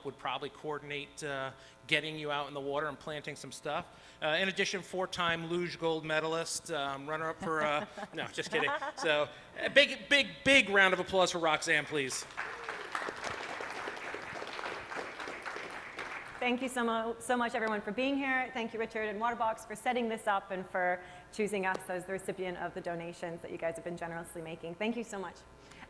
help would probably coordinate getting you out in the water and planting some stuff. In addition, 4-time luge gold medalist, runner-up for, no, just kidding. So a big round of applause for Roxanne, please. Thank you so much, everyone, for being here. Thank you, Richard and Waterbox, for setting this up and for choosing us as the recipient of the donations that you guys have been generously making. Thank you so much.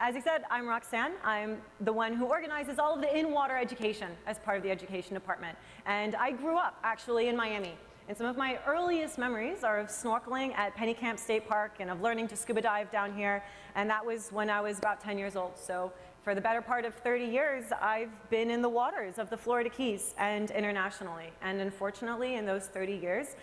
As I said, I'm Roxanne. I'm the one who organizes all of the in-water education as part of the education department. And I grew up, actually, in Miami. And some of my earliest memories are of snorkeling at Penny Camp State Park and of learning to scuba dive down here. And that was when I was about 10 years old. So for the better part of 30 years, I've been in the waters of the Florida Keys and internationally. And unfortunately, in those 30 years,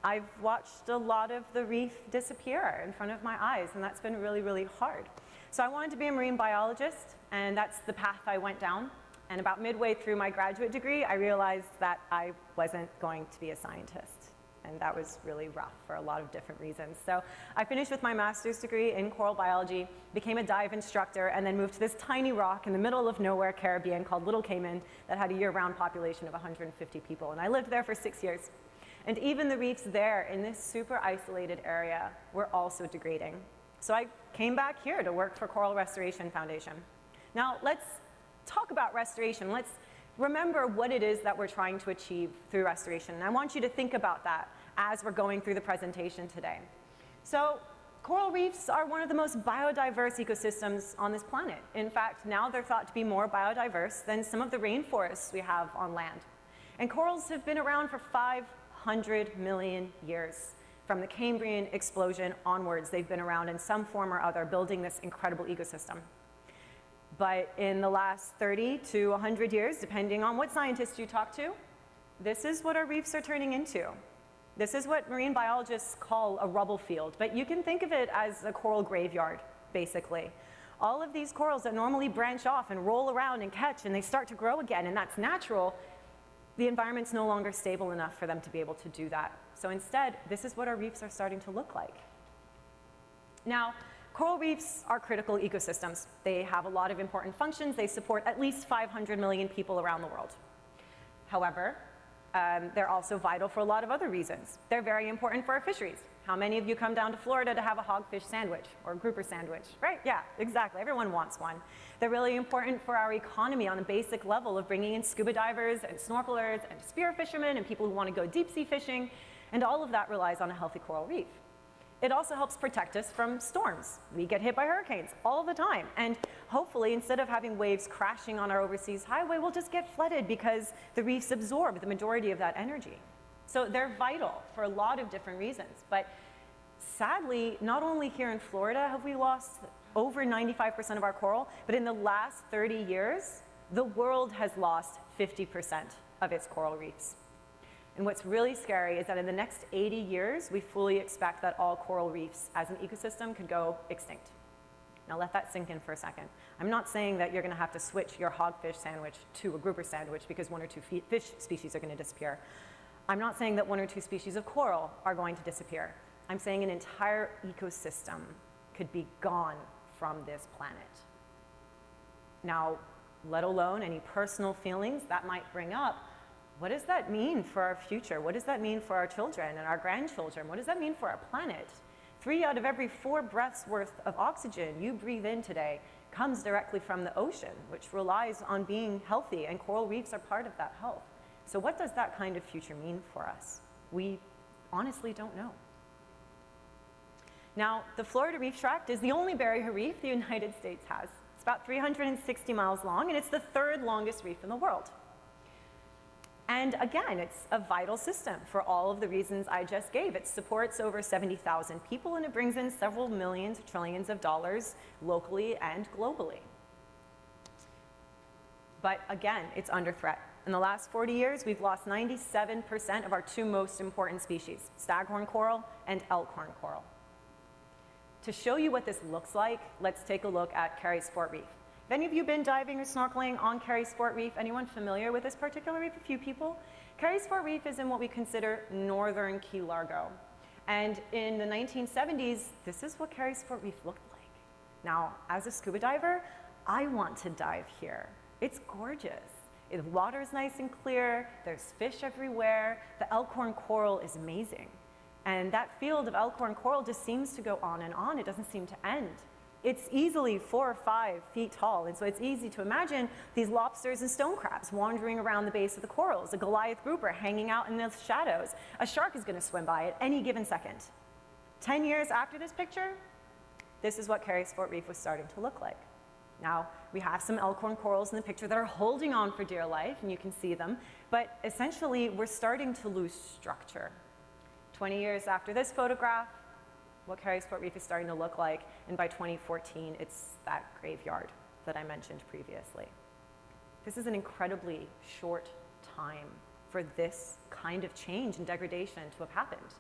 I've watched a lot of the reef disappear in front of my eyes, and that's been really, really hard. So I wanted to be a marine biologist, and that's the path I went down. And about midway through my graduate degree, I realized that I wasn't going to be a scientist. And that was really rough for a lot of different reasons. So I finished with my master's degree in coral biology, became a dive instructor, and then moved to this tiny rock in the middle of nowhere, Caribbean, called Little Cayman, that had a year-round population of 150 people. And I lived there for 6 years. And even the reefs there in this super isolated area were also degrading. So I came back here to work for Coral Restoration Foundation. Now let's talk about restoration. Let's remember what it is that we're trying to achieve through restoration. And I want you to think about that as we're going through the presentation today. So coral reefs are one of the most biodiverse ecosystems on this planet. In fact, now they're thought to be more biodiverse than some of the rainforests we have on land. And corals have been around for 500 million years. From the Cambrian explosion onwards, they've been around in some form or other, building this incredible ecosystem. But in the last 30 to 100 years, depending on what scientists you talk to, this is what our reefs are turning into. This is what marine biologists call a rubble field, but you can think of it as a coral graveyard, basically. All of these corals that normally branch off and roll around and catch, and they start to grow again, and that's natural, the environment's no longer stable enough for them to be able to do that. So instead, this is what our reefs are starting to look like. Now, coral reefs are critical ecosystems. They have a lot of important functions. They support at least 500 million people around the world. However, they're also vital for a lot of other reasons. They're very important for our fisheries. How many of you come down to Florida to have a hogfish sandwich or a grouper sandwich? Right? Yeah, exactly. Everyone wants one. They're really important for our economy on a basic level of bringing in scuba divers and snorkelers and spear fishermen and people who want to go deep sea fishing. And all of that relies on a healthy coral reef. It also helps protect us from storms. We get hit by hurricanes all the time. And hopefully, instead of having waves crashing on our overseas highway, we'll just get flooded because the reefs absorb the majority of that energy. So they're vital for a lot of different reasons. But sadly, not only here in Florida have we lost over 95% of our coral, but in the last 30 years, the world has lost 50% of its coral reefs. And what's really scary is that in the next 80 years, we fully expect that all coral reefs as an ecosystem could go extinct. Now let that sink in for a second. I'm not saying that you're going to have to switch your hogfish sandwich to a grouper sandwich because 1 or 2 fish species are going to disappear. I'm not saying that 1 or 2 species of coral are going to disappear. I'm saying an entire ecosystem could be gone from this planet. Now, let alone any personal feelings that might bring up. What does that mean for our future? What does that mean for our children and our grandchildren? What does that mean for our planet? 3 out of every 4 breaths worth of oxygen you breathe in today comes directly from the ocean, which relies on being healthy, and coral reefs are part of that health. So what does that kind of future mean for us? We honestly don't know. Now, the Florida Reef Tract is the only barrier reef the United States has. It's about 360 miles long, and it's the 3rd longest reef in the world. And again, it's a vital system for all of the reasons I just gave. It supports over 70,000 people, and it brings in several millions, trillions of dollars locally and globally. But again, it's under threat. In the last 40 years, we've lost 97% of our 2 most important species, staghorn coral and elkhorn coral. To show you what this looks like, let's take a look at Carey's Fort Reef. Have any of you been diving or snorkeling on Carey's Fort Reef? Anyone familiar with this particular reef? A few people. Carey's Fort Reef is in what we consider northern Key Largo. And in the 1970s, this is what Carey's Fort Reef looked like. Now, as a scuba diver, I want to dive here. It's gorgeous. The water is nice and clear, there's fish everywhere, the elkhorn coral is amazing. And that field of elkhorn coral just seems to go on and on, it doesn't seem to end. It's easily 4 or 5 feet tall, and so it's easy to imagine these lobsters and stone crabs wandering around the base of the corals, a Goliath grouper hanging out in the shadows. A shark is going to swim by at any given second. 10 years after this picture, this is what Caribsea Reef was starting to look like. Now, we have some elkhorn corals in the picture that are holding on for dear life, and you can see them, but essentially we're starting to lose structure. 20 years after this photograph, what Caribsea Reef is starting to look like, and by 2014, it's that graveyard that I mentioned previously. This is an incredibly short time for this kind of change and degradation to have happened.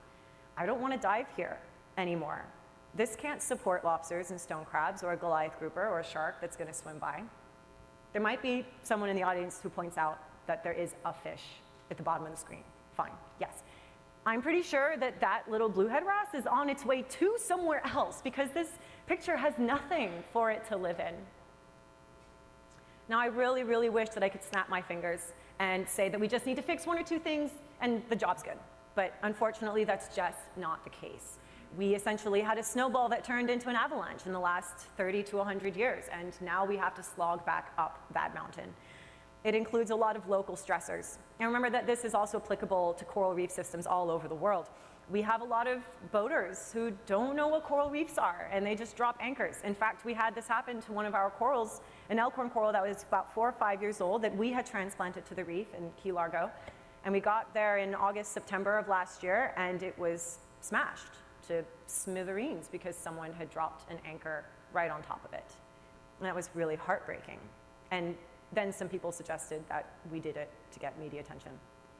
I don't want to dive here anymore. This can't support lobsters and stone crabs or a Goliath grouper or a shark that's going to swim by. There might be someone in the audience who points out that there is a fish at the bottom of the screen. Fine, yes. I'm pretty sure that that little bluehead wrasse is on its way to somewhere else because this picture has nothing for it to live in. Now, I really, really wish that I could snap my fingers and say that we just need to fix 1 or 2 things and the job's good. But unfortunately, that's just not the case. We essentially had a snowball that turned into an avalanche in the last 30 to 100 years, and now we have to slog back up that mountain. It includes a lot of local stressors. And remember that this is also applicable to coral reef systems all over the world. We have a lot of boaters who don't know what coral reefs are, and they just drop anchors. In fact, we had this happen to one of our corals, an elkhorn coral that was about 4 or 5 years old that we had transplanted to the reef in Key Largo. And we got there in August, September of last year, and it was smashed to smithereens because someone had dropped an anchor right on top of it. And that was really heartbreaking. And then some people suggested that we did it to get media attention,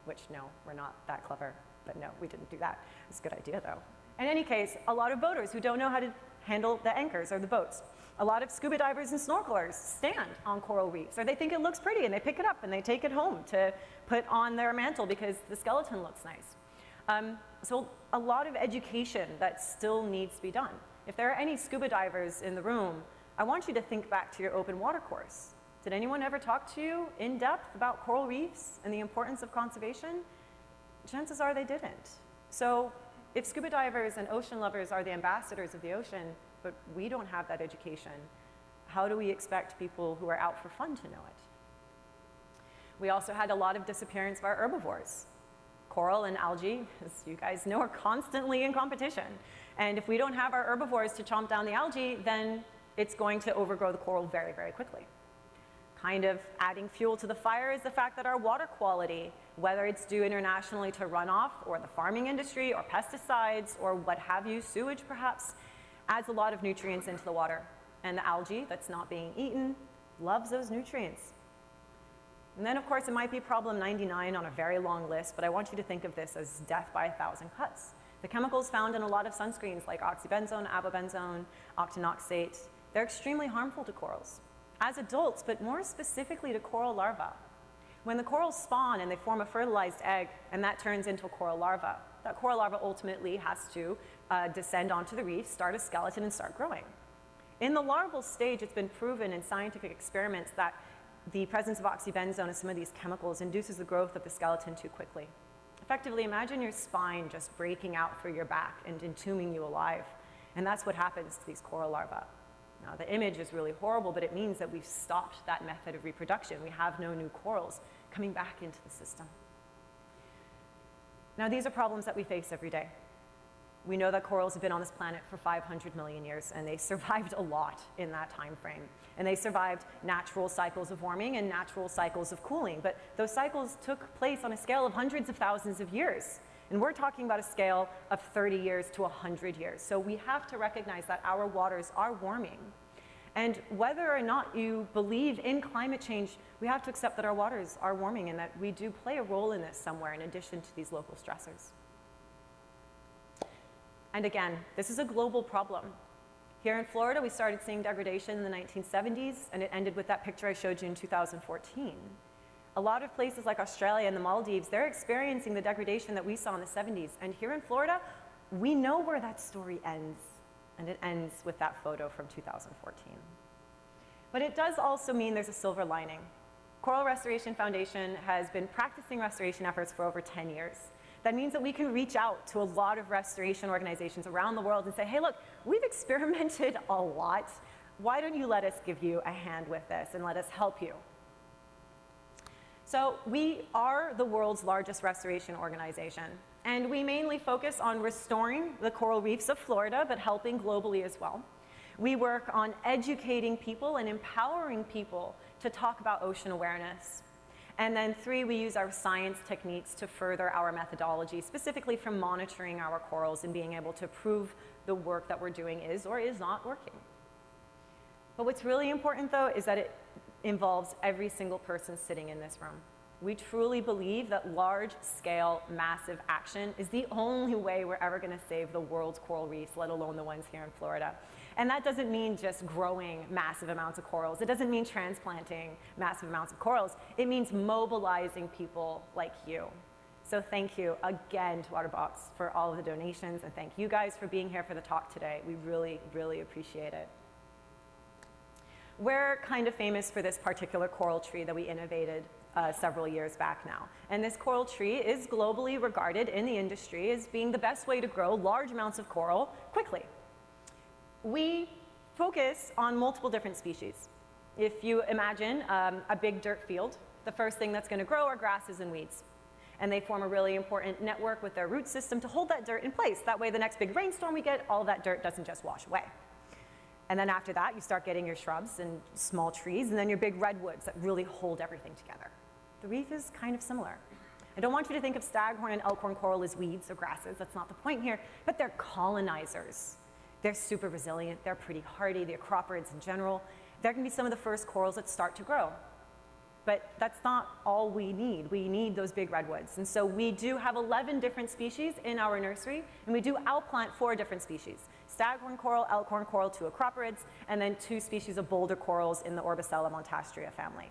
which no, we're not that clever, but no, we didn't do that. It's a good idea though. In any case, a lot of boaters who don't know how to handle the anchors or the boats. A lot of scuba divers and snorkelers stand on coral reefs, or they think it looks pretty and they pick it up and they take it home to put on their mantle because the skeleton looks nice. So a lot of education that still needs to be done. If there are any scuba divers in the room, I want you to think back to your open water course. Did anyone ever talk to you in depth about coral reefs and the importance of conservation? Chances are they didn't. So if scuba divers and ocean lovers are the ambassadors of the ocean, but we don't have that education, how do we expect people who are out for fun to know it? We also had a lot of disappearance of our herbivores. Coral and algae, as you guys know, are constantly in competition. And if we don't have our herbivores to chomp down the algae, then it's going to overgrow the coral very, very quickly. Kind of adding fuel to the fire is the fact that our water quality, whether it's due internationally to runoff or the farming industry or pesticides or what have you, sewage perhaps, adds a lot of nutrients into the water. And the algae that's not being eaten loves those nutrients. And then, of course, it might be problem 99 on a very long list, but I want you to think of this as death by 1,000 cuts. The chemicals found in a lot of sunscreens like oxybenzone, avobenzone, octinoxate, they're extremely harmful to corals. As adults, but more specifically to coral larvae. When the corals spawn and they form a fertilized egg, and that turns into a coral larva, that coral larva ultimately has to descend onto the reef, start a skeleton, and start growing. In the larval stage, it's been proven in scientific experiments that the presence of oxybenzone and some of these chemicals induces the growth of the skeleton too quickly. Effectively, imagine your spine just breaking out through your back and entombing you alive. And that's what happens to these coral larvae. Now, the image is really horrible, but it means that we've stopped that method of reproduction. We have no new corals coming back into the system. Now, these are problems that we face every day. We know that corals have been on this planet for 500 million years, and they survived a lot in that time frame. And they survived natural cycles of warming and natural cycles of cooling. But those cycles took place on a scale of hundreds of thousands of years. And we're talking about a scale of 30 years to 100 years. So we have to recognize that our waters are warming. And whether or not you believe in climate change, we have to accept that our waters are warming and that we do play a role in this somewhere in addition to these local stressors. And again, this is a global problem. Here in Florida, we started seeing degradation in the 1970s, and it ended with that picture I showed you in 2014. A lot of places like Australia and the Maldives, they're experiencing the degradation that we saw in the 70s. And here in Florida, we know where that story ends, and it ends with that photo from 2014. But it does also mean there's a silver lining. Coral Restoration Foundation has been practicing restoration efforts for over 10 years. That means that we can reach out to a lot of restoration organizations around the world and say, hey, look, we've experimented a lot. Why don't you let us give you a hand with this and let us help you? So we are the world's largest restoration organization, and we mainly focus on restoring the coral reefs of Florida, but helping globally as well. We work on educating people and empowering people to talk about ocean awareness. And then 3, we use our science techniques to further our methodology, specifically for monitoring our corals and being able to prove the work that we're doing is or is not working. But what's really important, though, is that it involves every single person sitting in this room. We truly believe that large-scale, massive action is the only way we're ever going to save the world's coral reefs, let alone the ones here in Florida. And that doesn't mean just growing massive amounts of corals. It doesn't mean transplanting massive amounts of corals. It means mobilizing people like you. So thank you again to Waterbox for all of the donations, and thank you guys for being here for the talk today. We really, really appreciate it. We're kind of famous for this particular coral tree that we innovated several years back now. And this coral tree is globally regarded in the industry as being the best way to grow large amounts of coral quickly. We focus on multiple different species. If you imagine a big dirt field, the first thing that's going to grow are grasses and weeds. And they form a really important network with their root system to hold that dirt in place. That way the next big rainstorm we get, all of that dirt doesn't just wash away. And then after that, you start getting your shrubs and small trees, and then your big redwoods that really hold everything together. The reef is kind of similar. I don't want you to think of staghorn and elkhorn coral as weeds or grasses. That's not the point here. But they're colonizers. They're super resilient. They're pretty hardy. The acroporids in general. They're going to be some of the first corals that start to grow. But that's not all we need. We need those big redwoods. And so we do have 11 different species in our nursery, and we do outplant 4 different species. Staghorn coral, elkhorn coral, 2 acroporids, and then 2 species of boulder corals in the Orbicella montastria family.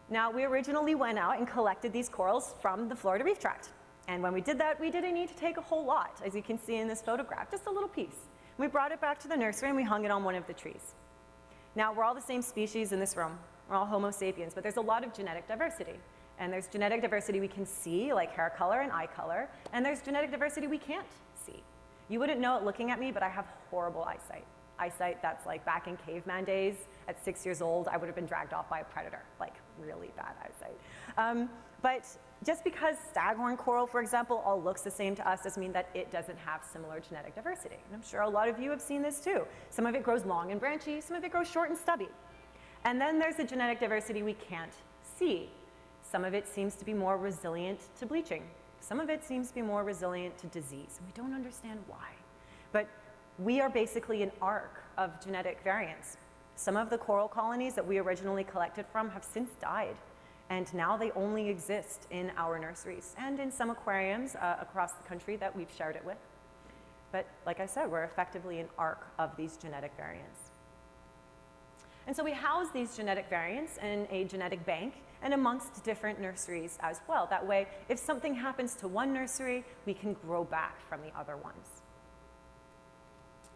Now, we originally went out and collected these corals from the Florida Reef Tract. And when we did that, we didn't need to take a whole lot, as you can see in this photograph, just a little piece. We brought it back to the nursery and we hung it on one of the trees. Now, we're all the same species in this room. We're all Homo sapiens, but there's a lot of genetic diversity. And there's genetic diversity we can see, like hair color and eye color, and there's genetic diversity we can't see. You wouldn't know it looking at me, but I have horrible eyesight. Eyesight that's like back in caveman days. At 6 years old, I would have been dragged off by a predator, like really bad eyesight. But just because staghorn coral, for example, all looks the same to us doesn't mean that it doesn't have similar genetic diversity. And I'm sure a lot of you have seen this too. Some of it grows long and branchy, some of it grows short and stubby. And then there's the genetic diversity we can't see. Some of it seems to be more resilient to bleaching. Some of it seems to be more resilient to disease, and we don't understand why. But we are basically an arc of genetic variants. Some of the coral colonies that we originally collected from have since died, and now they only exist in our nurseries and in some aquariums across the country that we've shared it with. But like I said, we're effectively an arc of these genetic variants. And so we house these genetic variants in a genetic bank and amongst different nurseries as well. That way, if something happens to one nursery, we can grow back from the other ones.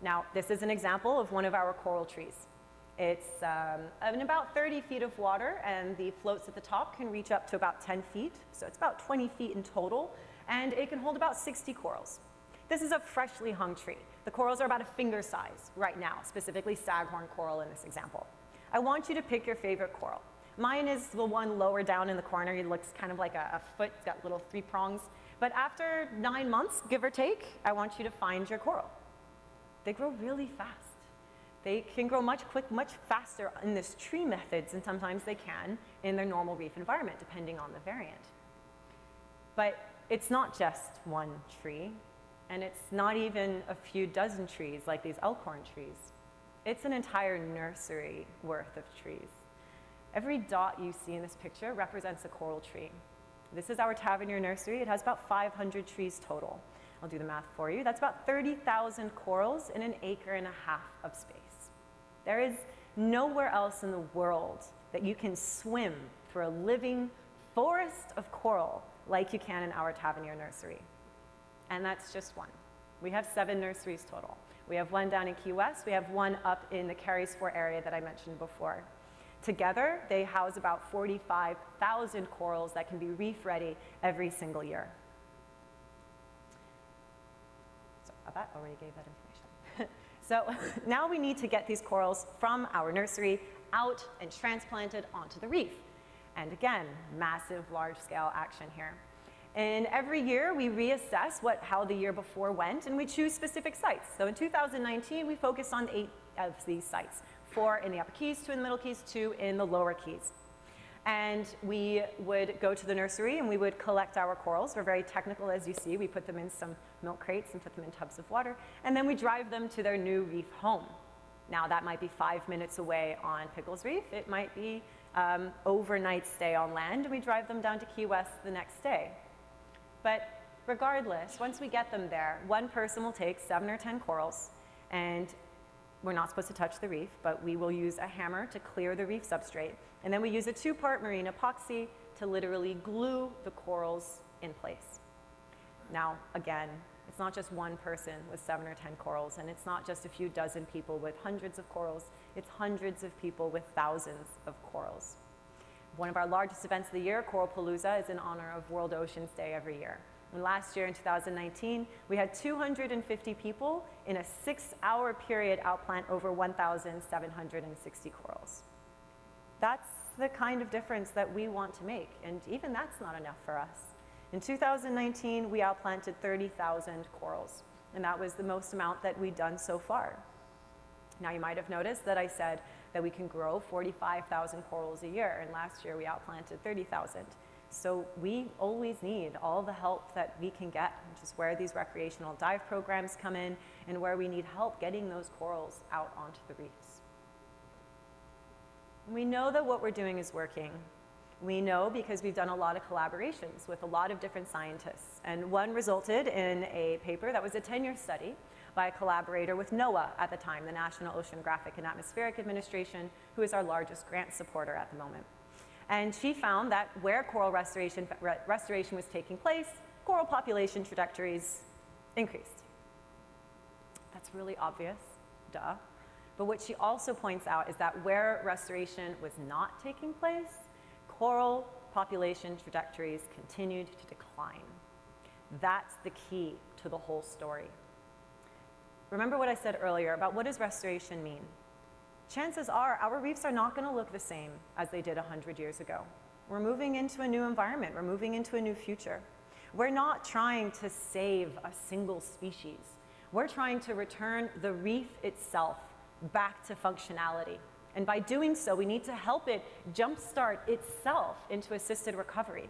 Now, this is an example of one of our coral trees. It's in about 30 feet of water, and the floats at the top can reach up to about 10 feet, so it's about 20 feet in total, and it can hold about 60 corals. This is a freshly hung tree. The corals are about a finger size right now, specifically staghorn coral in this example. I want you to pick your favorite coral. Mine is the one lower down in the corner. It looks kind of like a foot. It's got little 3 prongs. But after 9 months, give or take, I want you to find your coral. They grow really fast. They can grow much faster in this tree methods, and sometimes they can in their normal reef environment, depending on the variant. But it's not just one tree, and it's not even a few dozen trees like these elkhorn trees. It's an entire nursery worth of trees. Every dot you see in this picture represents a coral tree. This is our Tavernier nursery. It has about 500 trees total. I'll do the math for you. That's about 30,000 corals in an acre and a half of space. There is nowhere else in the world that you can swim through a living forest of coral like you can in our Tavernier nursery. And that's just one. We have 7 nurseries total. We have one down in Key West. We have one up in the CaribSea area that I mentioned before. Together, they house about 45,000 corals that can be reef ready every single year. So I already gave that information. So now we need to get these corals from our nursery out and transplanted onto the reef. And again, massive large-scale action here. And every year we reassess how the year before went, and we choose specific sites. So in 2019, we focused on 8 of these sites, 4 in the Upper Keys, 2 in the Middle Keys, 2 in the Lower Keys. And we would go to the nursery and we would collect our corals. We're very technical, as you see. We put them in some milk crates and put them in tubs of water, and then we drive them to their new reef home. Now that might be 5 minutes away on Pickles Reef. It might be overnight stay on land, and we drive them down to Key West the next day. But regardless, once we get them there, one person will take 7 or 10 corals, and we're not supposed to touch the reef, but we will use a hammer to clear the reef substrate. And then we use a 2-part marine epoxy to literally glue the corals in place. Now, again, it's not just one person with 7 or 10 corals, and it's not just a few dozen people with hundreds of corals. It's hundreds of people with thousands of corals. One of our largest events of the year, Coralpalooza, is in honor of World Oceans Day every year. And last year, in 2019, we had 250 people in a 6-hour period outplant over 1,760 corals. That's the kind of difference that we want to make, and even that's not enough for us. In 2019, we outplanted 30,000 corals, and that was the most amount that we'd done so far. Now, you might have noticed that I said that we can grow 45,000 corals a year, and last year we outplanted 30,000. So we always need all the help that we can get, which is where these recreational dive programs come in and where we need help getting those corals out onto the reefs. We know that what we're doing is working. We know because we've done a lot of collaborations with a lot of different scientists, and one resulted in a paper that was a 10-year study by a collaborator with NOAA at the time, the National Oceanographic and Atmospheric Administration, who is our largest grant supporter at the moment. And she found that where coral restoration was taking place, coral population trajectories increased. That's really obvious, duh. But what she also points out is that where restoration was not taking place, coral population trajectories continued to decline. That's the key to the whole story. Remember what I said earlier about what does restoration mean? Chances are our reefs are not going to look the same as they did 100 years ago. We're moving into a new environment. We're moving into a new future. We're not trying to save a single species. We're trying to return the reef itself back to functionality. And by doing so, we need to help it jumpstart itself into assisted recovery.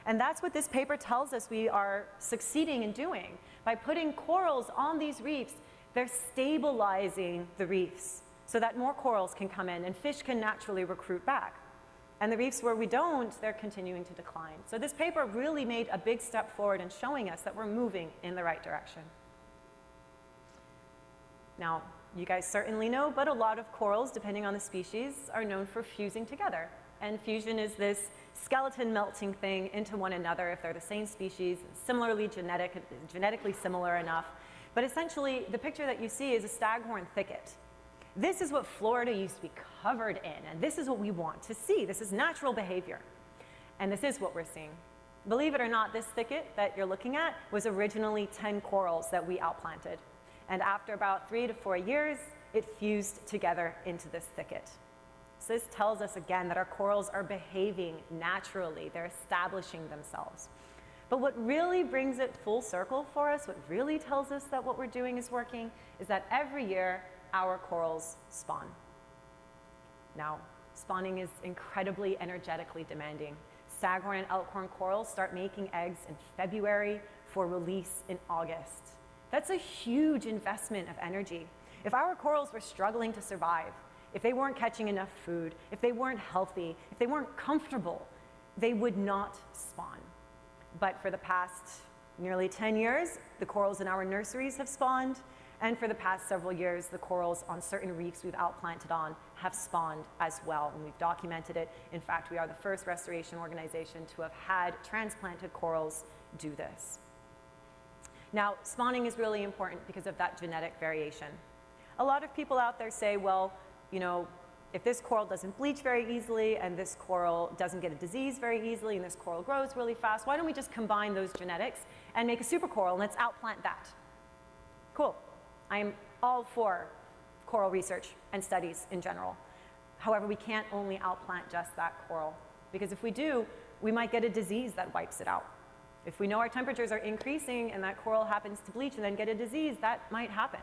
And that's what this paper tells us we are succeeding in doing. By putting corals on these reefs, they're stabilizing the reefs so that more corals can come in and fish can naturally recruit back. And the reefs where we don't, they're continuing to decline. So this paper really made a big step forward in showing us that we're moving in the right direction. Now, you guys certainly know, but a lot of corals, depending on the species, are known for fusing together. And fusion is this skeleton melting thing into one another if they're the same species, similarly genetically similar enough. But essentially, the picture that you see is a staghorn thicket. This is what Florida used to be covered in, and this is what we want to see. This is natural behavior. And this is what we're seeing. Believe it or not, this thicket that you're looking at was originally 10 corals that we outplanted. And after about 3 to 4 years, it fused together into this thicket. So this tells us again that our corals are behaving naturally. They're establishing themselves. But what really brings it full circle for us, what really tells us that what we're doing is working, is that every year our corals spawn. Now, spawning is incredibly energetically demanding. Staghorn and elkhorn corals start making eggs in February for release in August. That's a huge investment of energy. If our corals were struggling to survive, if they weren't catching enough food, if they weren't healthy, if they weren't comfortable, they would not spawn. But for the past nearly 10 years, the corals in our nurseries have spawned, and for the past several years, the corals on certain reefs we've outplanted on have spawned as well, and we've documented it. In fact, we are the first restoration organization to have had transplanted corals do this. Now, spawning is really important because of that genetic variation. A lot of people out there say, well, you know, If this coral doesn't bleach very easily, and this coral doesn't get a disease very easily, and this coral grows really fast, why don't we just combine those genetics and make a super coral, and let's outplant that? Cool. I'm all for coral research and studies in general. However, we can't only outplant just that coral, because if we do, we might get a disease that wipes it out. If we know our temperatures are increasing and that coral happens to bleach and then get a disease, that might happen.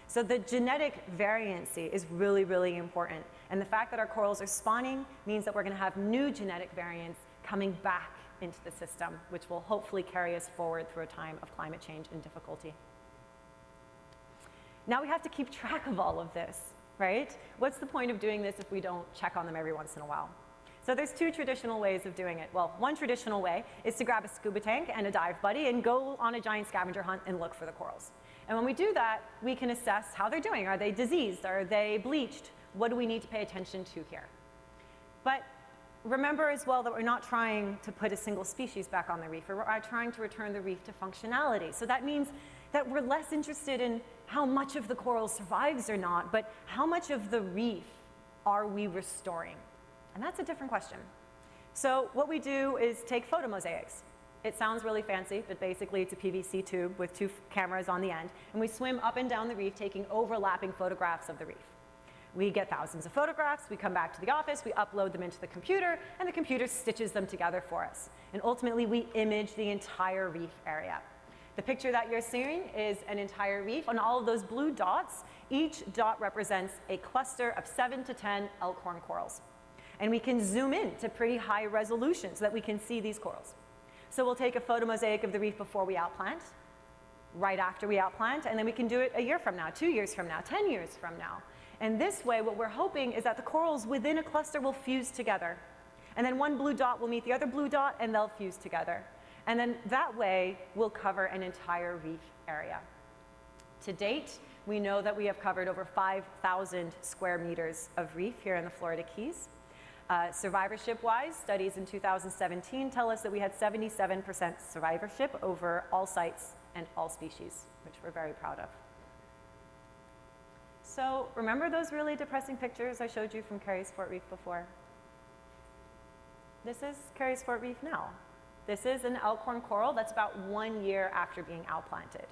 So the genetic variancy is really, really important. And the fact that our corals are spawning means that we're going to have new genetic variants coming back into the system, which will hopefully carry us forward through a time of climate change and difficulty. Now we have to keep track of all of this, right? What's the point of doing this if we don't check on them every once in a while? So there's two traditional ways of doing it. Well, one traditional way is to grab a scuba tank and a dive buddy and go on a giant scavenger hunt and look for the corals. And when we do that, we can assess how they're doing. Are they diseased? Are they bleached? What do we need to pay attention to here? But remember as well that we're not trying to put a single species back on the reef. We're trying to return the reef to functionality. So that means that we're less interested in how much of the coral survives or not, but how much of the reef are we restoring? And that's a different question. So what we do is take photomosaics. It sounds really fancy, but basically it's a PVC tube with two cameras on the end, and we swim up and down the reef taking overlapping photographs of the reef. We get thousands of photographs, we come back to the office, we upload them into the computer, and the computer stitches them together for us. And ultimately, we image the entire reef area. The picture that you're seeing is an entire reef. On all of those blue dots, each dot represents a cluster of 7 to 10 elkhorn corals. And we can zoom in to pretty high resolution so that we can see these corals. So we'll take a photomosaic of the reef before we outplant, right after we outplant, and then we can do it a year from now, 2 years from now, 10 years from now. And this way, what we're hoping is that the corals within a cluster will fuse together. And then one blue dot will meet the other blue dot, and they'll fuse together. And then that way, we'll cover an entire reef area. To date, we know that we have covered over 5,000 square meters of reef here in the Florida Keys. Survivorship-wise, studies in 2017 tell us that we had 77% survivorship over all sites and all species, which we're very proud of. So remember those really depressing pictures I showed you from Carey's Fort Reef before? This is Carey's Fort Reef now. This is an elkhorn coral that's about 1 year after being outplanted.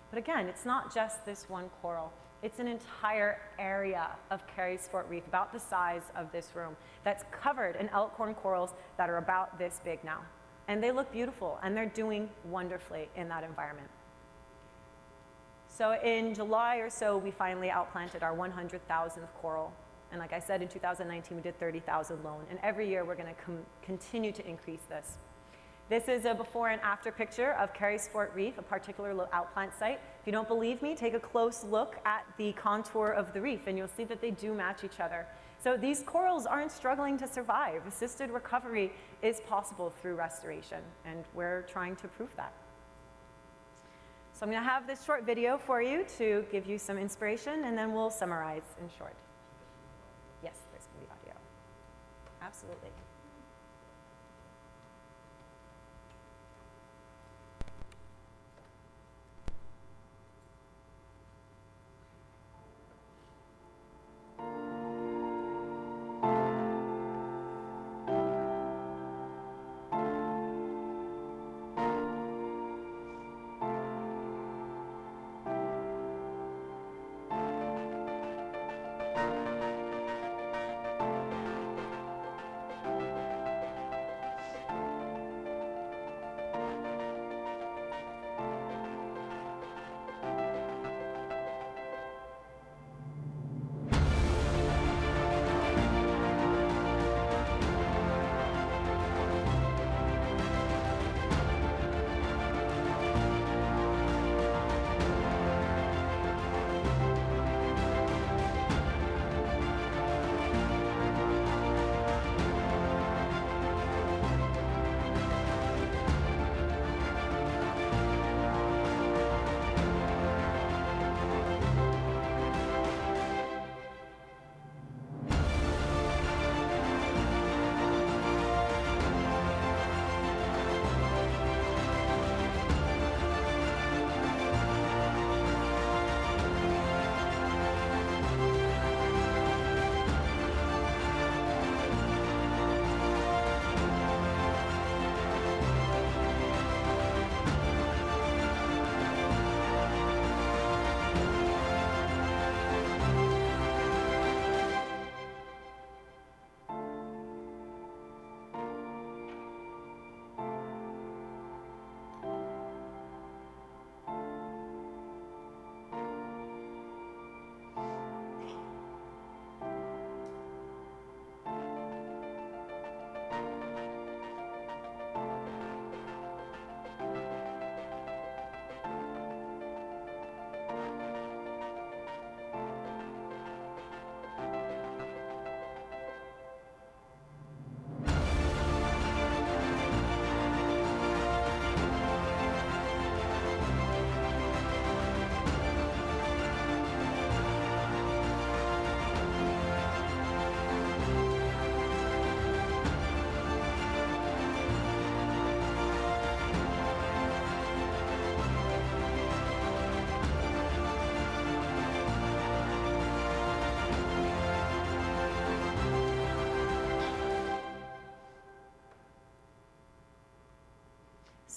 But again, it's not just this one coral. It's an entire area of Carey's Fort Reef, about the size of this room, that's covered in elkhorn corals that are about this big now. And they look beautiful, and they're doing wonderfully in that environment. So in July or so, we finally outplanted our 100,000th coral. And like I said, in 2019, we did 30,000 loan. And every year, we're going to continue to increase this. This is a before and after picture of Carey's Fort Reef, a particular outplant site. If you don't believe me, take a close look at the contour of the reef, and you'll see that they do match each other. So these corals aren't struggling to survive. Assisted recovery is possible through restoration, and we're trying to prove that. So I'm going to have this short video for you to give you some inspiration, and then we'll summarize in short. Yes, there's going to be audio. Absolutely.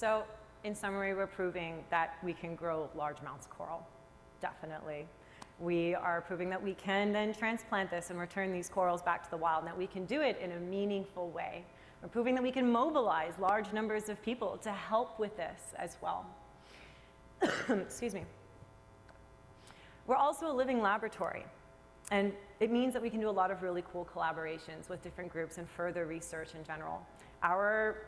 So in summary, we're proving that we can grow large amounts of coral, definitely. We are proving that we can then transplant this and return these corals back to the wild, and that we can do it in a meaningful way. We're proving that we can mobilize large numbers of people to help with this as well. Excuse me. We're also a living laboratory, and it means that we can do a lot of really cool collaborations with different groups and further research in general. Our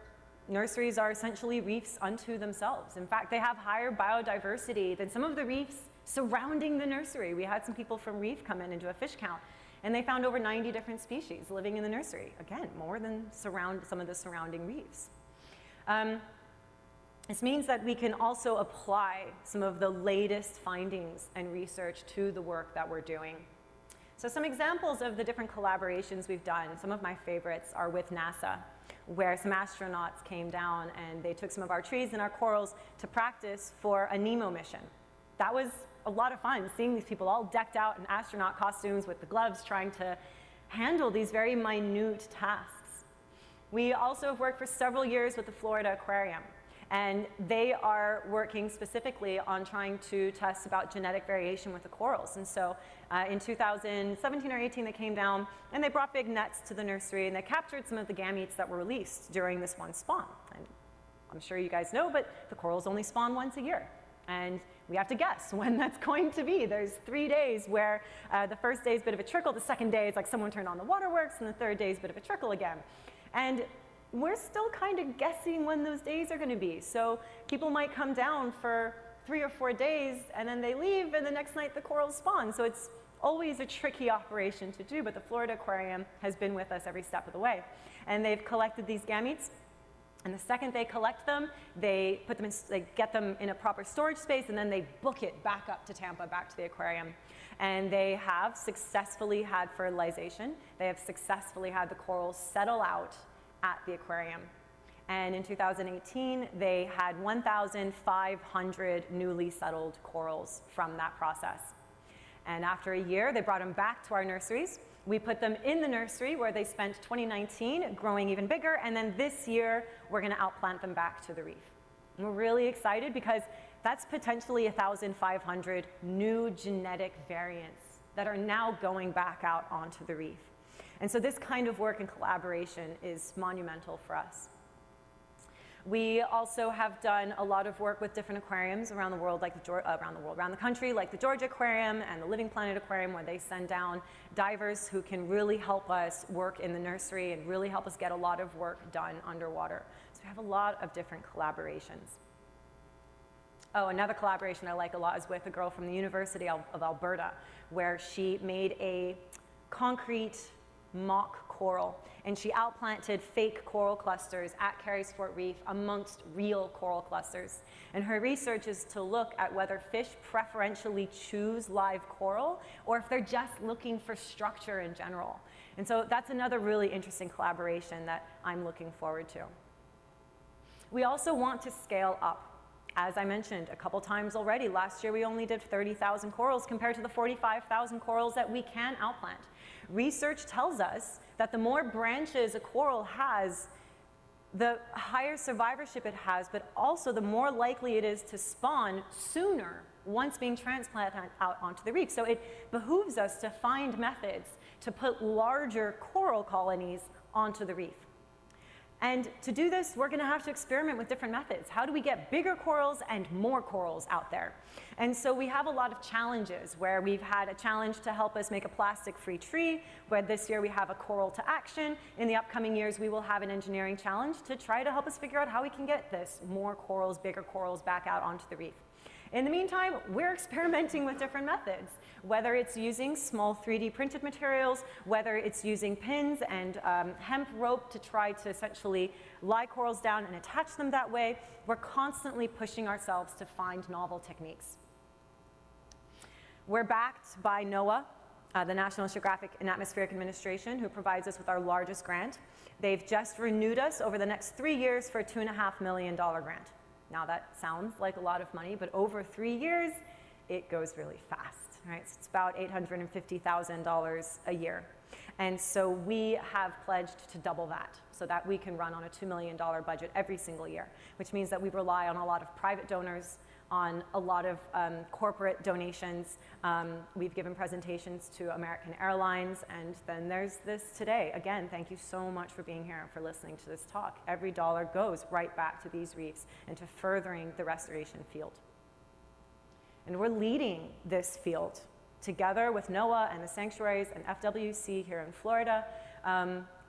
nurseries are essentially reefs unto themselves. In fact, they have higher biodiversity than some of the reefs surrounding the nursery. We had some people from Reef come in and do a fish count, and they found over 90 different species living in the nursery. Again, more than some of the surrounding reefs. This means that we can also apply some of the latest findings and research to the work that we're doing. So some examples of the different collaborations we've done, some of my favorites are with NASA, where some astronauts came down and they took some of our trees and our corals to practice for a NEMO mission. That was a lot of fun, seeing these people all decked out in astronaut costumes with the gloves, trying to handle these very minute tasks. We also have worked for several years with the Florida Aquarium, and they are working specifically on trying to test about genetic variation with the corals. And so in 2017 or 18, they came down and they brought big nets to the nursery, and they captured some of the gametes that were released during this one spawn. And I'm sure you guys know, but the corals only spawn once a year. And we have to guess when that's going to be. There's 3 days where the first day is a bit of a trickle, the second day is like someone turned on the waterworks, and the third day is a bit of a trickle again. And we're still kind of guessing when those days are going to be. So people might come down for 3 or 4 days, and then they leave, and the next night the corals spawn. So it's always a tricky operation to do, but the Florida Aquarium has been with us every step of the way. And they've collected these gametes. And the second they collect them, they put them in, they get them in a proper storage space, and then they book it back up to Tampa, back to the aquarium. And they have successfully had fertilization. They have successfully had the corals settle out at the aquarium. And in 2018, they had 1,500 newly settled corals from that process. And after a year, they brought them back to our nurseries. We put them in the nursery where they spent 2019 growing even bigger, and then this year we're going to outplant them back to the reef. And we're really excited because that's potentially 1,500 new genetic variants that are now going back out onto the reef. And so this kind of work and collaboration is monumental for us. We also have done a lot of work with different aquariums around the world, around the country, like the Georgia Aquarium and the Living Planet Aquarium, where they send down divers who can really help us work in the nursery and really help us get a lot of work done underwater. So we have a lot of different collaborations. Oh, another collaboration I like a lot is with a girl from the University of Alberta, where she made a concrete mock coral, and she outplanted fake coral clusters at Carey's Fort Reef amongst real coral clusters. And her research is to look at whether fish preferentially choose live coral or if they're just looking for structure in general. And so that's another really interesting collaboration that I'm looking forward to. We also want to scale up. As I mentioned a couple times already, last year we only did 30,000 corals compared to the 45,000 corals that we can outplant. Research tells us that the more branches a coral has, the higher survivorship it has, but also the more likely it is to spawn sooner once being transplanted out onto the reef. So it behooves us to find methods to put larger coral colonies onto the reef. And to do this, we're going to have to experiment with different methods. How do we get bigger corals and more corals out there? And so we have a lot of challenges, where we've had a challenge to help us make a plastic-free tree, where this year we have a coral to action. In the upcoming years, we will have an engineering challenge to try to help us figure out how we can get this more corals, bigger corals back out onto the reef. In the meantime, we're experimenting with different methods, whether it's using small 3D printed materials, whether it's using pins and hemp rope to try to essentially lie corals down and attach them that way. We're constantly pushing ourselves to find novel techniques. We're backed by NOAA, the National Oceanographic and Atmospheric Administration, who provides us with our largest grant. They've just renewed us over the next 3 years for a $2.5 million grant. Now that sounds like a lot of money, but over 3 years, it goes really fast, right? So it's about $850,000 a year. And so we have pledged to double that so that we can run on a $2 million budget every single year, which means that we rely on a lot of private donors, on a lot of corporate donations. We've given presentations to American Airlines, and then there's this today. Again, thank you so much for being here and for listening to this talk. Every dollar goes right back to these reefs and to furthering the restoration field. And we're leading this field together with NOAA and the sanctuaries and FWC here in Florida.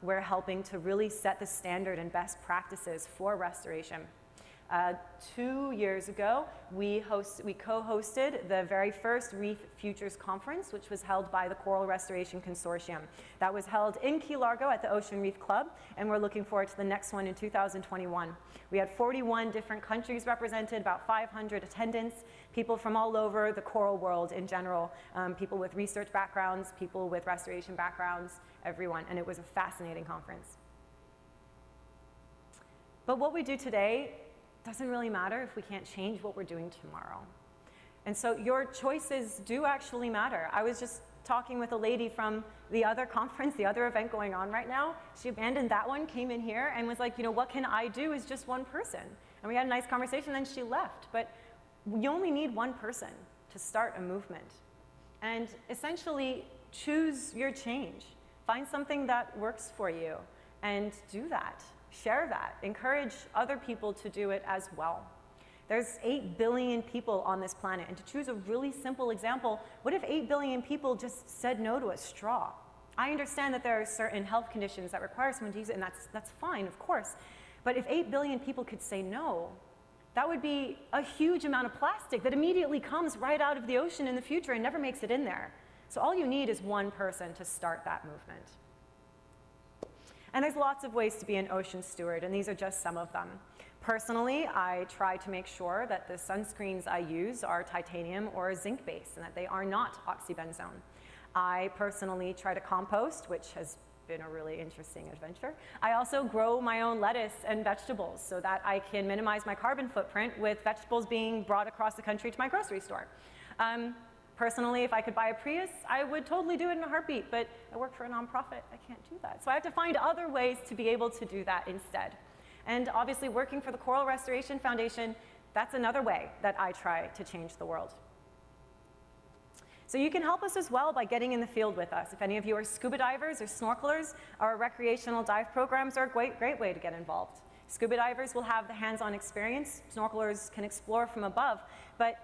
We're helping to really set the standard and best practices for restoration. 2 years ago, we co-hosted the very first Reef Futures Conference, which was held by the Coral Restoration Consortium. That was held in Key Largo at the Ocean Reef Club, and we're looking forward to the next one in 2021. We had 41 different countries represented, about 500 attendants, people from all over the coral world in general, people with research backgrounds, people with restoration backgrounds, everyone, and it was a fascinating conference. But what we do today doesn't really matter if we can't change what we're doing tomorrow. And so your choices do actually matter. I was just talking with a lady from the other conference, the other event going on right now. She abandoned that one, came in here, and was like, you know, what can I do as just one person? And we had a nice conversation, then she left. But you only need one person to start a movement. And essentially, choose your change. Find something that works for you, and do that. Share that. Encourage other people to do it as well. There's 8 billion people on this planet, and to choose a really simple example, what if 8 billion people just said no to a straw? I understand that there are certain health conditions that require someone to use it, and that's fine, of course. But if 8 billion people could say no, that would be a huge amount of plastic that immediately comes right out of the ocean in the future and never makes it in there. So all you need is one person to start that movement. And there's lots of ways to be an ocean steward, and these are just some of them. Personally, I try to make sure that the sunscreens I use are titanium or zinc-based and that they are not oxybenzone. I personally try to compost, which has been a really interesting adventure. I also grow my own lettuce and vegetables so that I can minimize my carbon footprint with vegetables being brought across the country to my grocery store. Personally, if I could buy a Prius, I would totally do it in a heartbeat, but I work for a nonprofit. I can't do that. So I have to find other ways to be able to do that instead. And obviously, working for the Coral Restoration Foundation, that's another way that I try to change the world. So you can help us as well by getting in the field with us. If any of you are scuba divers or snorkelers, our recreational dive programs are a great way to get involved. Scuba divers will have the hands-on experience. Snorkelers can explore from above, but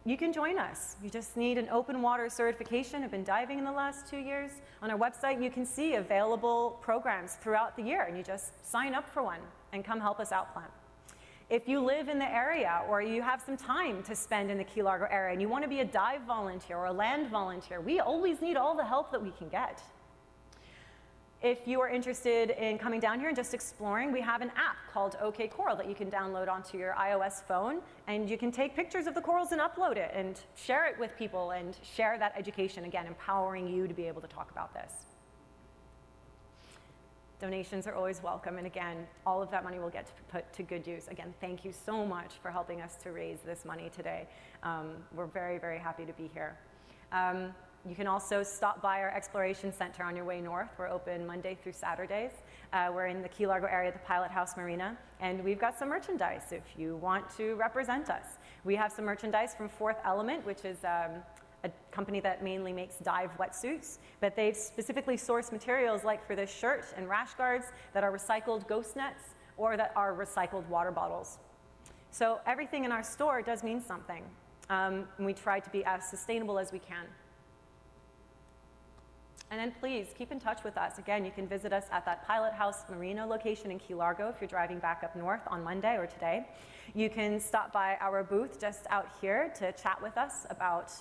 you can join us. You just need an open water certification. I've been diving in the last 2 years. On our website, you can see available programs throughout the year, and you just sign up for one and come help us out plan. If you live in the area or you have some time to spend in the Key Largo area and you want to be a dive volunteer or a land volunteer, we always need all the help that we can get. If you are interested in coming down here and just exploring, we have an app called OK Coral that you can download onto your iOS phone, and you can take pictures of the corals and upload it and share it with people and share that education, again, empowering you to be able to talk about this. Donations are always welcome, and again, all of that money will get put to good use. Again, thank you so much for helping us to raise this money today. We're very, very happy to be here. You can also stop by our Exploration Center on your way north. We're open Monday through Saturdays. We're in the Key Largo area, the Pilot House Marina, and we've got some merchandise if you want to represent us. We have some merchandise from Fourth Element, which is a company that mainly makes dive wetsuits, but they've specifically sourced materials like for this shirt and rash guards that are recycled ghost nets or that are recycled water bottles. So everything in our store does mean something. And we try to be as sustainable as we can. And then please keep in touch with us. Again, you can visit us at that Pilot House Marina location in Key Largo if you're driving back up north on Monday or today. You can stop by our booth just out here to chat with us about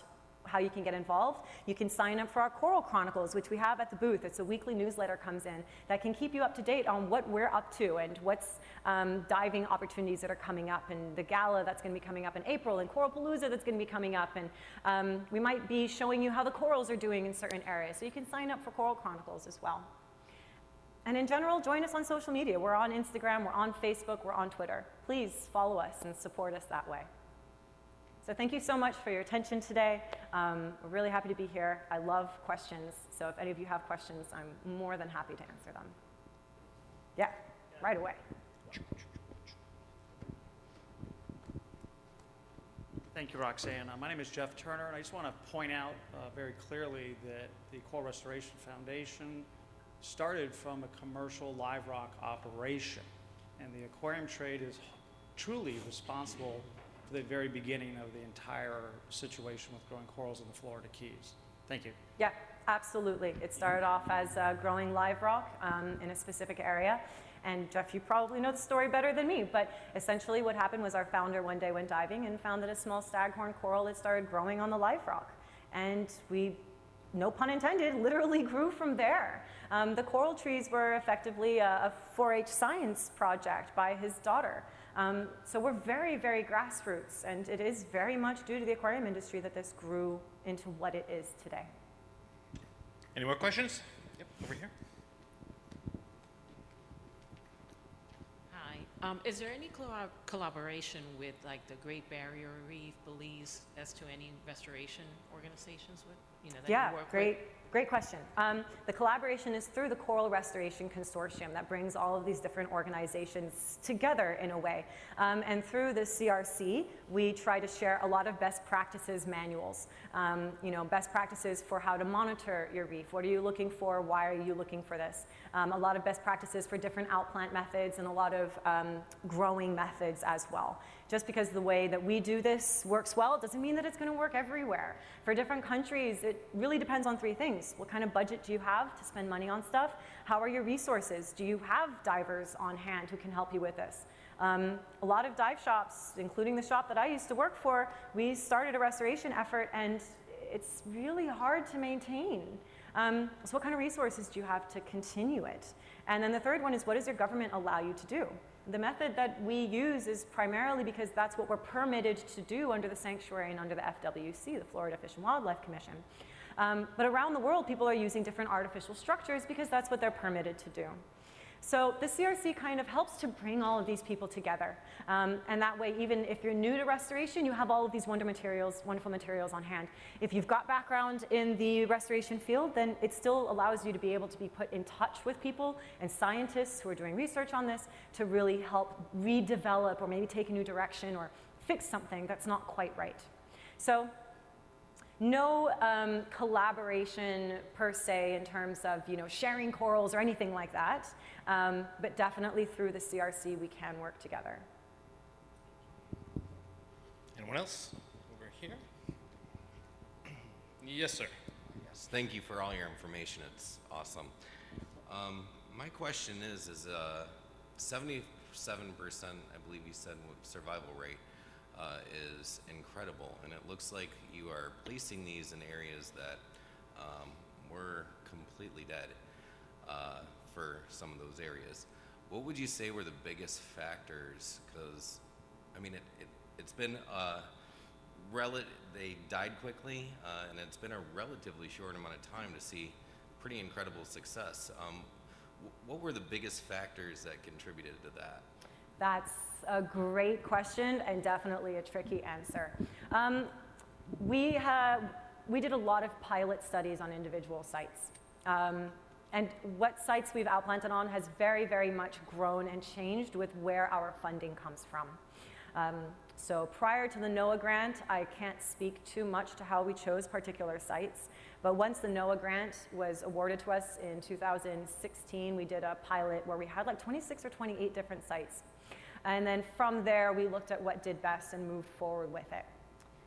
how you can get involved. You can sign up for our Coral Chronicles, which we have at the booth. It's a weekly newsletter comes in that can keep you up to date on what we're up to and what's diving opportunities that are coming up, and the gala that's going to be coming up in April, and Coralpalooza that's going to be coming up, and we might be showing you how the corals are doing in certain areas. So you can sign up for Coral Chronicles as well. And in general, join us on social media. We're on Instagram, we're on Facebook, we're on Twitter. Please follow us and support us that way. So thank you so much for your attention today. We're really happy to be here. I love questions, so if any of you have questions, I'm more than happy to answer them. Yeah, right away. Thank you, Roxanne. My name is Jeff Turner, and I just want to point out very clearly that the Coral Restoration Foundation started from a commercial live rock operation, and the aquarium trade is truly responsible for the very beginning of the entire situation with growing corals in the Florida Keys. Thank you. Yeah, absolutely. It started off as growing live rock in a specific area. And Jeff, you probably know the story better than me, but essentially what happened was our founder one day went diving and found that a small staghorn coral had started growing on the live rock. And we, no pun intended, literally grew from there. The coral trees were effectively a 4-H science project by his daughter. So we're very, very grassroots, and it is very much due to the aquarium industry that this grew into what it is today. Any more questions? Yep, over here. Hi. Is there any collaboration with like the Great Barrier Reef, Belize, as to any restoration organizations with, that Yeah, you work great question. The collaboration is through the Coral Restoration Consortium that brings all of these different organizations together in a way. And through the CRC, we try to share a lot of best practices manuals. Best practices for how to monitor your reef. What are you looking for? Why are you looking for this? A lot of best practices for different outplant methods and a lot of growing methods as well. Just because the way that we do this works well doesn't mean that it's going to work everywhere. For different countries, it really depends on 3 things. What kind of budget do you have to spend money on stuff? How are your resources? Do you have divers on hand who can help you with this? A lot of dive shops, including the shop that I used to work for, we started a restoration effort, and it's really hard to maintain. So what kind of resources do you have to continue it? And then the third one is, what does your government allow you to do? The method that we use is primarily because that's what we're permitted to do under the sanctuary and under the FWC, the Florida Fish and Wildlife Commission. But around the world, people are using different artificial structures because that's what they're permitted to do. So the CRC kind of helps to bring all of these people together. And that way, even if you're new to restoration, you have all of these wonderful materials on hand. If you've got background in the restoration field, then it still allows you to be able to be put in touch with people and scientists who are doing research on this to really help redevelop or maybe take a new direction or fix something that's not quite right. So no collaboration per se in terms of sharing corals or anything like that, but definitely through the CRC we can work together. Anyone else? Over here. Yes, sir. Yes, thank you for all your information. It's awesome. My question is 77%, I believe you said, survival rate is incredible, and it looks like you are placing these in areas that were completely dead for some of those areas. What would you say were the biggest factors? Because I mean, it's been they died quickly, and it's been a relatively short amount of time to see pretty incredible success. What were the biggest factors that contributed to that? That's a great question and definitely a tricky answer. We did a lot of pilot studies on individual sites. And what sites we've outplanted on has very, very much grown and changed with where our funding comes from. So prior to the NOAA grant, I can't speak too much to how we chose particular sites. But once the NOAA grant was awarded to us in 2016, we did a pilot where we had like 26 or 28 different sites. And then from there, we looked at what did best and moved forward with it.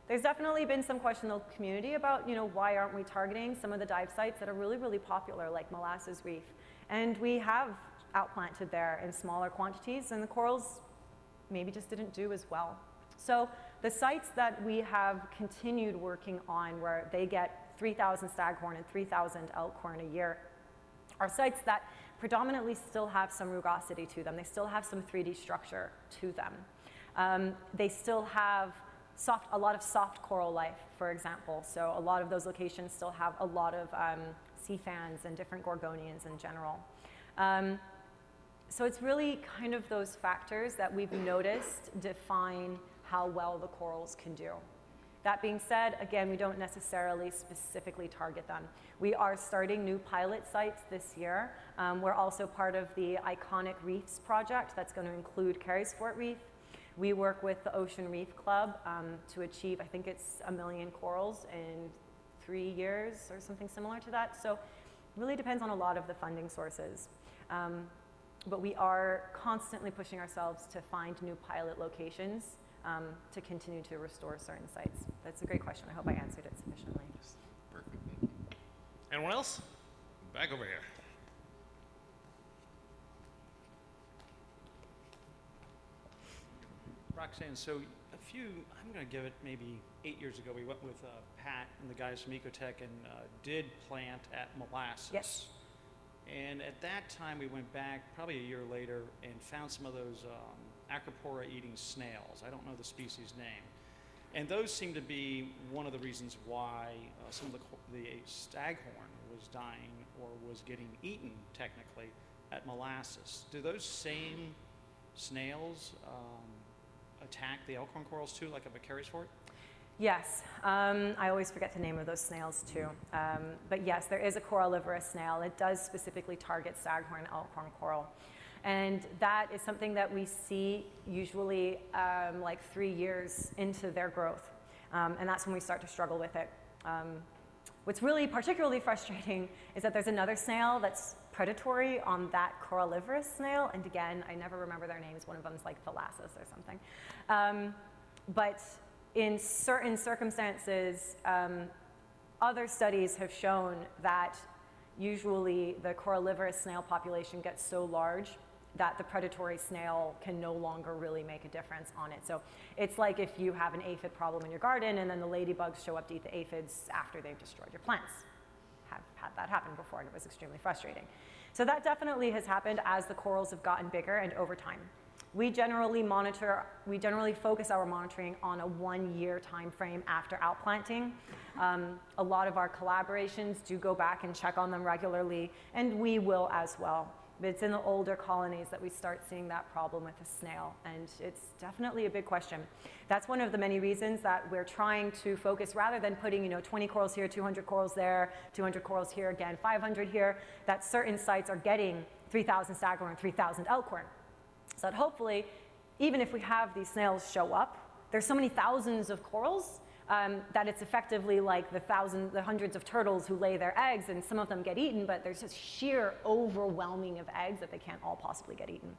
There's definitely been some question in the community about, why aren't we targeting some of the dive sites that are really, really popular, like Molasses Reef. And we have outplanted there in smaller quantities, and the corals maybe just didn't do as well. So the sites that we have continued working on, where they get 3,000 staghorn and 3,000 elkhorn a year, are sites that predominantly still have some rugosity to them. They still have some 3D structure to them. They still have a lot of soft coral life, for example. So a lot of those locations still have a lot of sea fans and different gorgonians in general. So it's really kind of those factors that we've noticed define how well the corals can do. That being said, again, we don't necessarily specifically target them. We are starting new pilot sites this year. We're also part of the Iconic Reefs project that's going to include CaribSea Reef. We work with the Ocean Reef Club to achieve, I think it's 1 million corals in 3 years or something similar to that. So it really depends on a lot of the funding sources. But we are constantly pushing ourselves to find new pilot locations to continue to restore certain sites. That's a great question. I hope I answered it sufficiently. Perfect. Anyone else? Back over here. Roxanne, so I'm going to give it maybe 8 years ago, we went with Pat and the guys from Ecotech and did plant at molasses. Yes. And at that time, we went back probably a year later and found some of those Acropora eating snails. I don't know the species name. And those seem to be one of the reasons why some of the staghorn was dying or was getting eaten, technically, at molasses. Do those same snails attack the elkhorn corals too, like a vicarious for it? Yes, I always forget the name of those snails too. But yes, there is a corallivorous snail. It does specifically target staghorn elkhorn coral. And that is something that we see usually like 3 years into their growth. And that's when we start to struggle with it. What's really particularly frustrating is that there's another snail that's predatory on that corallivorous snail. And again, I never remember their names. One of them is like Thalassus or something. But in certain circumstances, other studies have shown that usually the corallivorous snail population gets so large that the predatory snail can no longer really make a difference on it. So it's like if you have an aphid problem in your garden and then the ladybugs show up to eat the aphids after they've destroyed your plants. Have had that happen before and it was extremely frustrating. So that definitely has happened as the corals have gotten bigger and over time. We generally focus our monitoring on a 1-year time frame after outplanting. A lot of our collaborations do go back and check on them regularly, and we will as well. But it's in the older colonies that we start seeing that problem with the snail, and it's definitely a big question. That's one of the many reasons that we're trying to focus, rather than putting 20 corals here, 200 corals there, 200 corals here again, 500 here, that certain sites are getting 3,000 staghorn, 3,000 elkhorn. So that hopefully, even if we have these snails show up, there's so many thousands of corals that it's effectively like the hundreds of turtles who lay their eggs, and some of them get eaten, but there's just sheer overwhelming of eggs that they can't all possibly get eaten.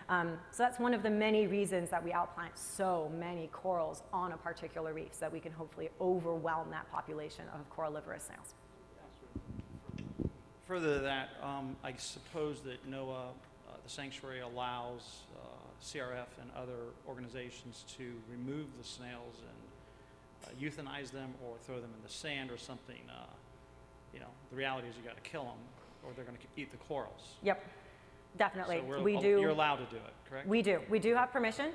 So that's one of the many reasons that we outplant so many corals on a particular reef, so that we can hopefully overwhelm that population of corallivorous snails. Further to that, I suppose that NOAA, the sanctuary, allows CRF and other organizations to remove the snails and euthanize them or throw them in the sand or something. The reality is you got to kill them or they're going to eat the corals. Yep, definitely. So you're allowed to do it, correct? We do. We do have permission.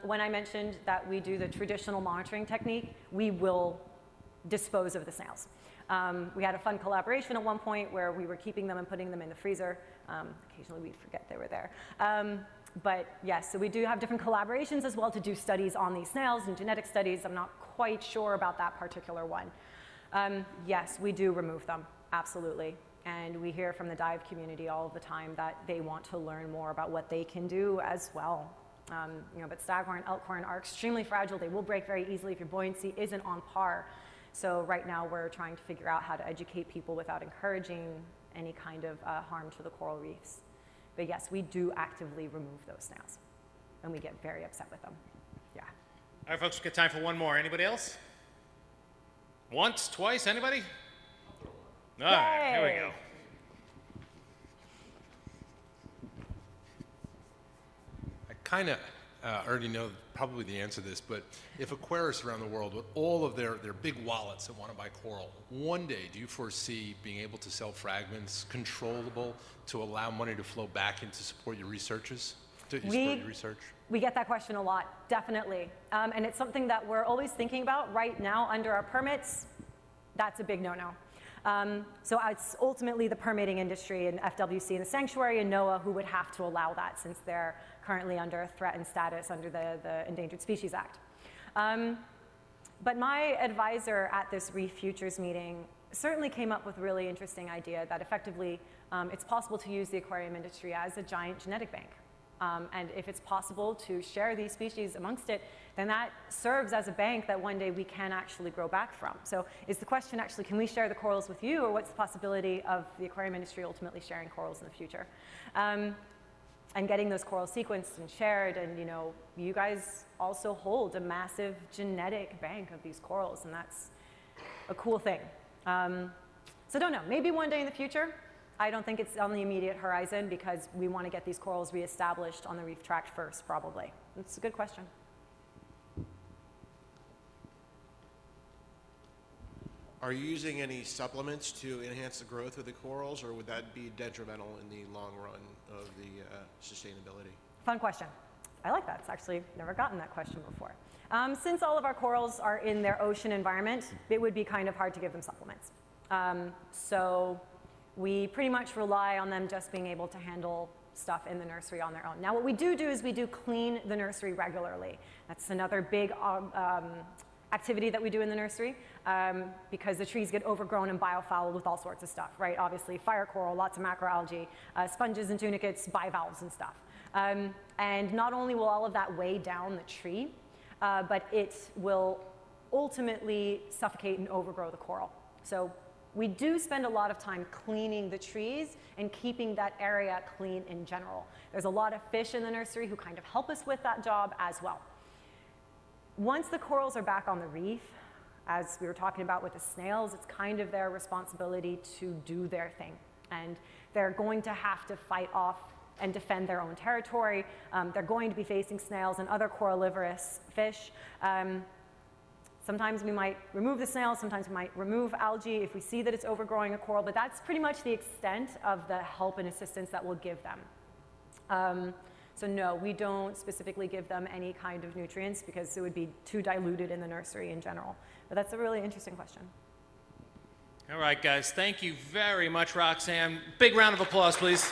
When I mentioned that we do the traditional monitoring technique, we will dispose of the snails. We had a fun collaboration at one point where we were keeping them and putting them in the freezer. Occasionally we'd forget they were there. But yes, so we do have different collaborations as well to do studies on these snails and genetic studies. I'm not quite sure about that particular one. Yes, we do remove them, absolutely. And we hear from the dive community all of the time that they want to learn more about what they can do as well. But staghorn, elkhorn are extremely fragile. They will break very easily if your buoyancy isn't on par. So right now we're trying to figure out how to educate people without encouraging any kind of harm to the coral reefs. But yes, we do actively remove those snails, and we get very upset with them. Yeah. All right, folks, we've got time for one more. Anybody else? Once, twice, anybody? All right, here we go. I kind of already know probably the answer to this, but if aquarists around the world with all of their big wallets that want to buy coral, one day do you foresee being able to sell fragments controllable to allow money to flow back in to support your researchers? We get that question a lot, definitely. And it's something that we're always thinking about right now under our permits. That's a big no-no. So it's ultimately the permitting industry and FWC and the sanctuary and NOAA who would have to allow that, since they're currently under a threatened status under the Endangered Species Act. But my advisor at this Reef Futures meeting certainly came up with a really interesting idea that effectively it's possible to use the aquarium industry as a giant genetic bank. And if it's possible to share these species amongst it, then that serves as a bank that one day we can actually grow back from. So is the question actually, can we share the corals with you, or what's the possibility of the aquarium industry ultimately sharing corals in the future? And getting those corals sequenced and shared, and you guys also hold a massive genetic bank of these corals, and that's a cool thing. So don't know, maybe one day in the future. I don't think it's on the immediate horizon because we want to get these corals reestablished on the reef tract first, probably. It's a good question. Are you using any supplements to enhance the growth of the corals, or would that be detrimental in the long run of the sustainability? Fun question. I like that. It's actually never gotten that question before. Since all of our corals are in their ocean environment, it would be kind of hard to give them supplements. So we pretty much rely on them just being able to handle stuff in the nursery on their own. Now what we do is we do clean the nursery regularly. That's another big activity that we do in the nursery because the trees get overgrown and biofouled with all sorts of stuff, right? Obviously fire coral, lots of macroalgae, sponges and tunicates, bivalves and stuff. And not only will all of that weigh down the tree, but it will ultimately suffocate and overgrow the coral. So we do spend a lot of time cleaning the trees and keeping that area clean in general. There's a lot of fish in the nursery who kind of help us with that job as well. Once the corals are back on the reef, as we were talking about with the snails, it's kind of their responsibility to do their thing. And they're going to have to fight off and defend their own territory. They're going to be facing snails and other coralivorous fish. Sometimes we might remove the snails, sometimes we might remove algae if we see that it's overgrowing a coral, but that's pretty much the extent of the help and assistance that we'll give them. So no, we don't specifically give them any kind of nutrients because it would be too diluted in the nursery in general. But that's a really interesting question. All right, guys, thank you very much, Roxanne. Big round of applause, please.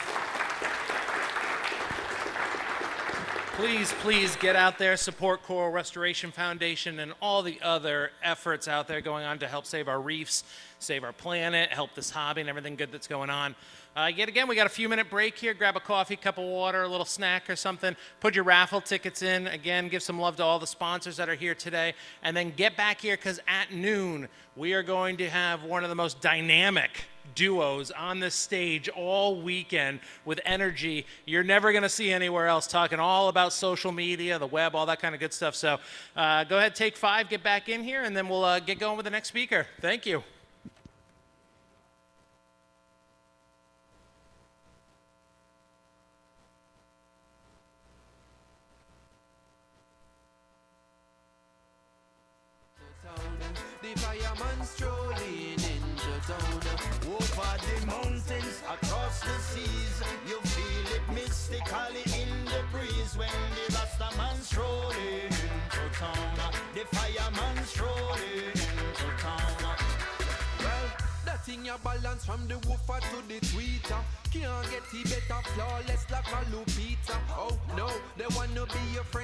Please, please get out there, support Coral Restoration Foundation and all the other efforts out there going on to help save our reefs, save our planet, help this hobby and everything good that's going on. Yet again, we got a few-minute break here. Grab a coffee, cup of water, a little snack or something. Put your raffle tickets in. Again, give some love to all the sponsors that are here today. And then get back here because at noon, we are going to have one of the most dynamic duos on this stage all weekend with energy you're never going to see anywhere else, talking all about social media, the web, all that kind of good stuff. So go ahead, take 5, get back in here, and then we'll get going with the next speaker. Thank you. The fireman strolling into town. Over the mountains, across the seas, you feel it mystically in the breeze when the Rasta man strolling into town. The fireman strolling into town. Well, that thing you balance from the woofer to the tweeter. Can't get it better flawless like a Lupita. Oh no, they wanna be your friend.